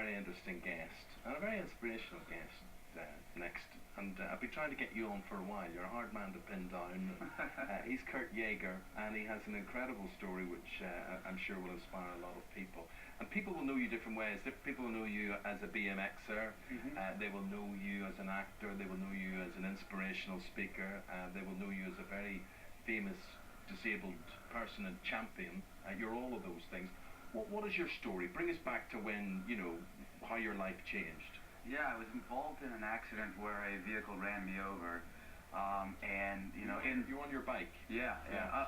very interesting guest, and a very inspirational guest next. And I've been trying to get you on for a while. You're a hard man to pin down. He's Kurt Jaeger, and he has an incredible story which I'm sure will inspire a lot of people. And people will know you different ways. People will know you as a BMXer. They will know you as an actor. They will know you as an inspirational speaker. They will know you as a very famous disabled person and champion. You're all of those things. What is your story? Bring us back to when, you know, how your life changed. Yeah, I was involved in an accident where a vehicle ran me over, and you're on your bike. Yeah.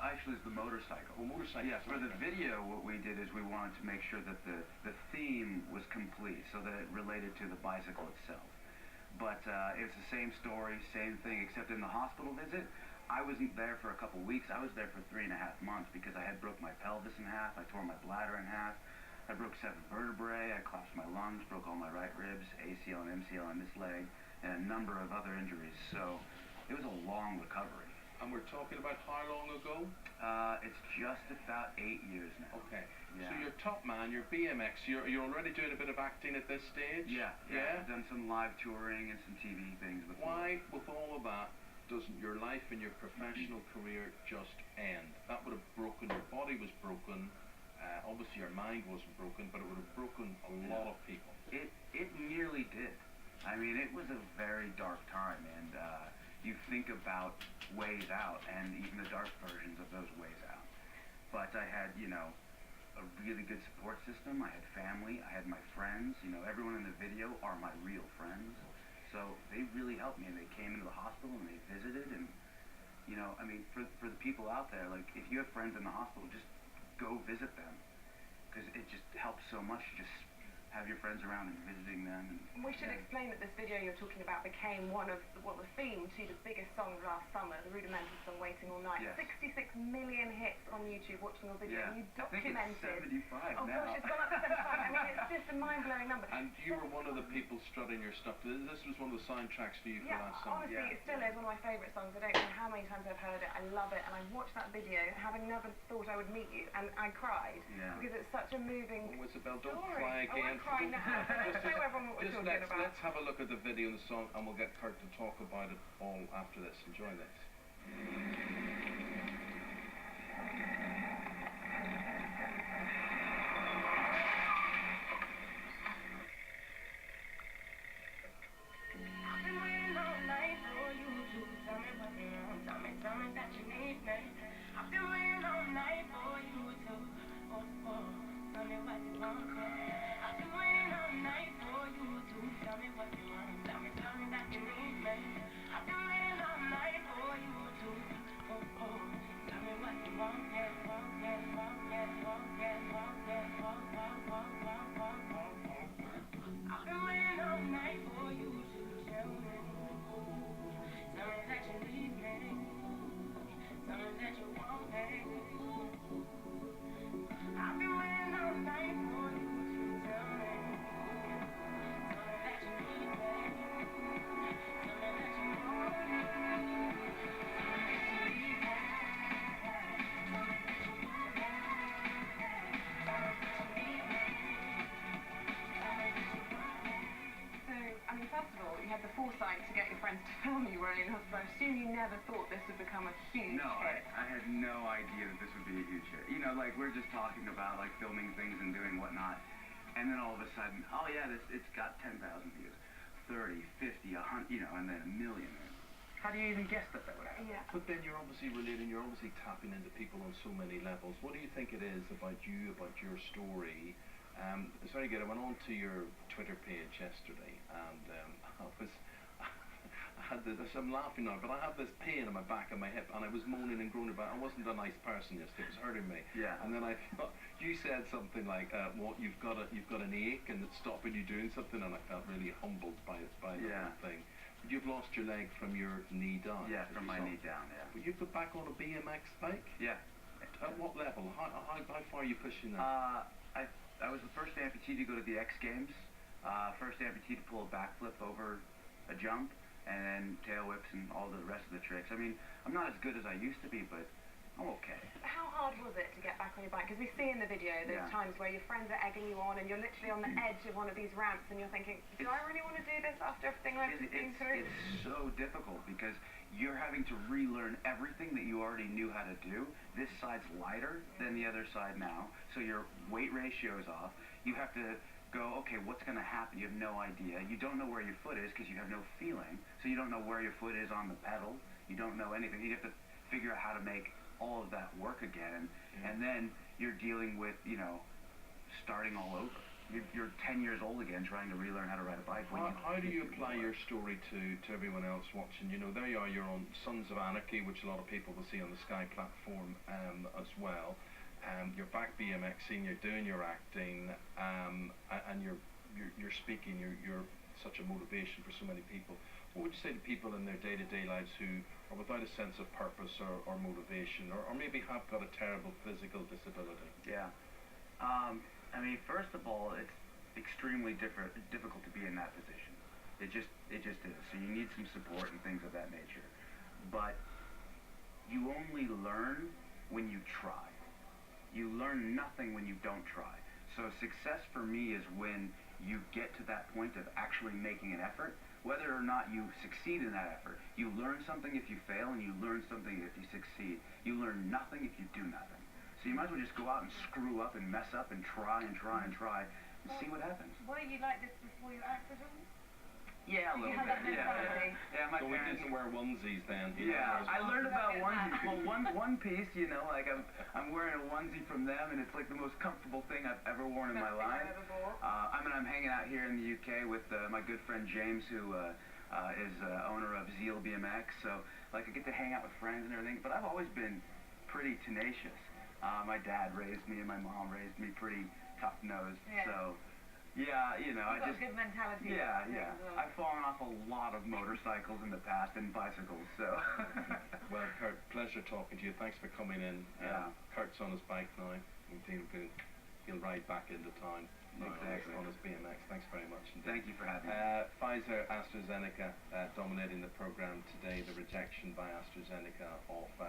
Actually, it's the motorcycle. Oh, motorcycle. Yeah. For the video, what we did is we wanted to make sure that the theme was complete, so that it related to the bicycle itself. But it's the same story, same thing, except in the hospital visit, I wasn't there for a couple weeks. I was there for 3.5 months because I had broke my pelvis in half. I tore my bladder in half. I broke 7 vertebrae, I collapsed my lungs, broke all my right ribs, ACL and MCL on this leg, and a number of other injuries. So it was a long recovery. And we're talking about how long ago? It's just about 8 years now. Okay. Yeah. So you're top man, you're BMX, you're already doing a bit of acting at this stage? Yeah. I've done some live touring and some TV things before. Why, with all of that, doesn't your life and your professional career just end? That would have broken, your body was broken. Obviously your mind wasn't broken, but it would have broken a lot of people. It nearly did. I mean, it was a very dark time, and you think about ways out, and even the dark versions of those ways out. But I had, a really good support system. I had family. I had my friends. Everyone in the video are my real friends. So they really helped me, and they came into the hospital, and they visited, and, I mean, for the people out there, like, if you have friends in the hospital, just go visit them. Because it just helps so much to just have your friends around and visiting them. And, we should explain that this video you're talking about became the theme to the biggest song last summer, the Rudimental song Waiting All Night. Yes. 66 million hits on YouTube watching your video. Yeah. And you I documented. think it's 75 oh now. gosh, it's gone up to 75. I mean, it's just a mind-blowing number. And you were one of the people strutting your stuff. This was one of the soundtracks for you for last summer. Honestly, it still is one of my favourite songs. I don't know how many times I've heard it. I love it. And I watched that video having never thought I would meet you. And I cried. Yeah. Because it's such a moving Oh, Isabel, don't story. cry again. I won't cry now. Let's show everyone what we're talking about. Let's have a look at the video and the song, and we'll get Kurt to talk about it all after this. Enjoy this. I've been waiting all night for you to tell me what's wrong. Tell me that you need me. I've been waiting all night for you to tell me what you want. I've been waiting all night for you to tell me what you want. Tell me that you need me. I've been waiting all night for you to tell me what you want. I've been waiting all night for you to tell me that you need me. Tell me that you want me. I've been waiting all night for you to tell me that you need me. Tell me that you want me. First of all, you had the foresight to get your friends to film you wearing in hospital. I assume you never thought this would become a huge No, hit. I had no idea that this would be a huge hit. Like, we're just talking about, like, filming things and doing whatnot, and then all of a sudden, oh yeah, it's got 10,000 views, 30, 50, 100, and then 1 million. How do you even guess that would happen? Yeah. But then you're obviously relating, you're obviously tapping into people on so many levels. What do you think it is about you, about your story? It's very good. I went on to your Twitter page yesterday, and I'm laughing now, but I had this pain in my back and my hip, and I was moaning and groaning about it. I wasn't a nice person yesterday. It was hurting me. Yeah. And then I thought, you said something like, "What you've got an ache, and it's stopping you doing something," and I felt really humbled by the whole thing. But you've lost your leg from your knee down. Yeah, from my knee down. Yeah. But you've got back on a BMX bike. Yeah. At what level? How far are you pushing that? I was the first amputee to go to the X Games, first amputee to pull a backflip over a jump, and then tail whips and all the rest of the tricks. I mean, I'm not as good as I used to be, but I'm okay. How hard was it to get back on your bike? Because we see in the video those Yeah. times where your friends are egging you on and you're literally on the edge of one of these ramps and you're thinking, do I really want to do this after everything I've been through? It's so difficult because you're having to relearn everything that you already knew how to do. This side's lighter than the other side now, so your weight ratio is off. You have to go, okay, what's going to happen? You have no idea. You don't know where your foot is because you have no feeling, so you don't know where your foot is on the pedal. You don't know anything. You have to figure out how to make all of that work again, and then you're dealing with, you know, starting all over. You're 10 years old again trying to relearn how to ride a bike. How do you apply your story to everyone else watching? You know, there you are, you're on Sons of Anarchy, which a lot of people will see on the Sky platform as well. You're back BMXing, you're doing your acting, and you're speaking. You're such a motivation for so many people. What would you say to people in their day-to-day lives who are without a sense of purpose or motivation, or maybe have got a terrible physical disability? Yeah. I mean, first of all, it's extremely difficult to be in that position. It just is. So you need some support and things of that nature. But you only learn when you try. You learn nothing when you don't try. So success for me is when you get to that point of actually making an effort. Whether or not you succeed in that effort, you learn something if you fail, and you learn something if you succeed. You learn nothing if you do nothing. So you might as well just go out and screw up and mess up and try and try and try and see what happens. Were you like this before your accident? Yeah, a little had that bit. mentality? Yeah, my So we parents. didn't wear onesies then. Yeah, I learned about onesies. that. Well, one piece, you know, like I'm wearing a onesie from them, and it's like the most comfortable thing I've ever worn in my life. I'm hanging out here in the UK with my good friend James, who is owner of Zeal BMX. So like I get to hang out with friends and everything. But I've always been pretty tenacious. My dad raised me, and my mom raised me pretty tough-nosed. Yeah. So yeah, you know, You've got a good mentality. Yeah. I've fallen off a lot of motorcycles in the past and bicycles, so. Well, Kurt, pleasure talking to you. Thanks for coming in. Yeah. Kurt's on his bike now. He'll ride back into town now Exactly. on his BMX. Thanks very much indeed. Thank you for having me. Pfizer, AstraZeneca dominating the program today. The rejection by AstraZeneca of